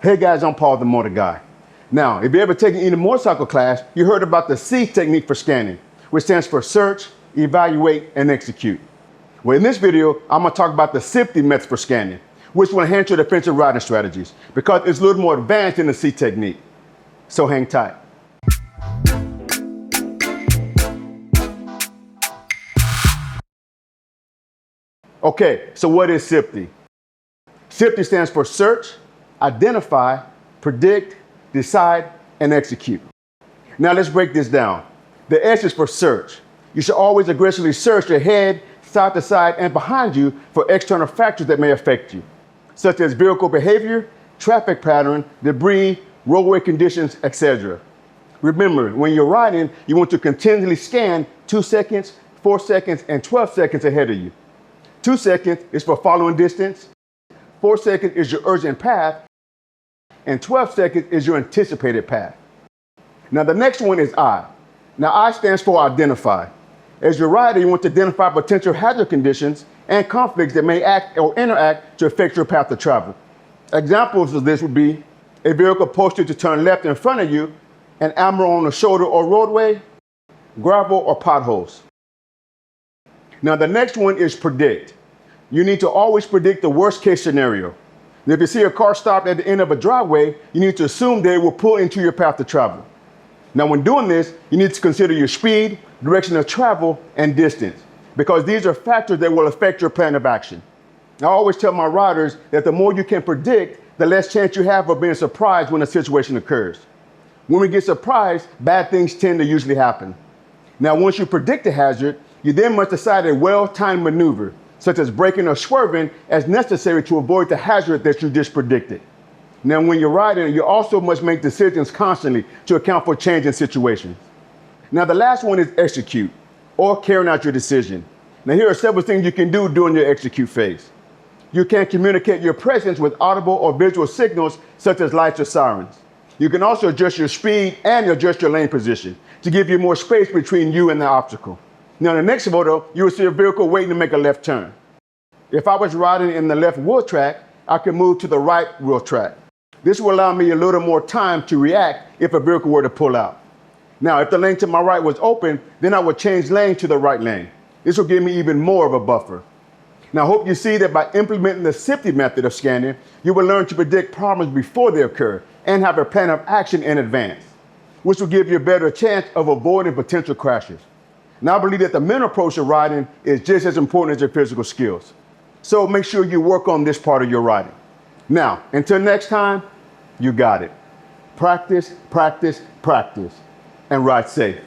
Hey guys, I'm Paul the Motor Guy. Now, if you ever taken any motorcycle class, you heard about the C technique for scanning, which stands for search, evaluate, and execute. Well, in this video, I'm gonna talk about the SIPDE method for scanning, which will enhance your defensive riding strategies because it's a little more advanced than the C technique. So hang tight. Okay, so what is SIPDE? SIPDE stands for search, identify, predict, decide, and execute. Now let's break this down. The S is for search. You should always aggressively search ahead, side to side, and behind you for external factors that may affect you, such as vehicle behavior, traffic pattern, debris, roadway conditions, etc. Remember, when you're riding, you want to continually scan 2 seconds, 4 seconds, and 12 seconds ahead of you. 2 seconds is for following distance, 4 seconds is your urgent path, and 12 seconds is your anticipated path. Now the next one is I. Now I stands for identify. As your rider, you want to identify potential hazard conditions and conflicts that may act or interact to affect your path of travel. Examples of this would be a vehicle posted to turn left in front of you, an armor on the shoulder or roadway, gravel or potholes. Now the next one is predict. You need to always predict the worst case scenario. And if you see a car stopped at the end of a driveway, you need to assume they will pull into your path of travel. Now when doing this, you need to consider your speed, direction of travel, and distance, because these are factors that will affect your plan of action. I always tell my riders that the more you can predict, the less chance you have of being surprised when a situation occurs. When we get surprised, bad things tend to usually happen. Now once you predict a hazard, you then must decide a well-timed maneuver, such as braking or swerving, as necessary to avoid the hazard that you just predicted. Now, when you're riding, you also must make decisions constantly to account for changing situations. Now, the last one is execute, or carrying out your decision. Now, here are several things you can do during your execute phase. You can communicate your presence with audible or visual signals, such as lights or sirens. You can also adjust your speed and adjust your lane position to give you more space between you and the obstacle. Now, in the next photo, you will see a vehicle waiting to make a left turn. If I was riding in the left wheel track, I could move to the right wheel track. This will allow me a little more time to react if a vehicle were to pull out. Now, if the lane to my right was open, then I would change lane to the right lane. This will give me even more of a buffer. Now, I hope you see that by implementing the SIPDE method of scanning, you will learn to predict problems before they occur and have a plan of action in advance, which will give you a better chance of avoiding potential crashes. Now, I believe that the mental approach to riding is just as important as your physical skills. So make sure you work on this part of your riding. Now, until next time, you got it. Practice, practice, practice, and ride safe.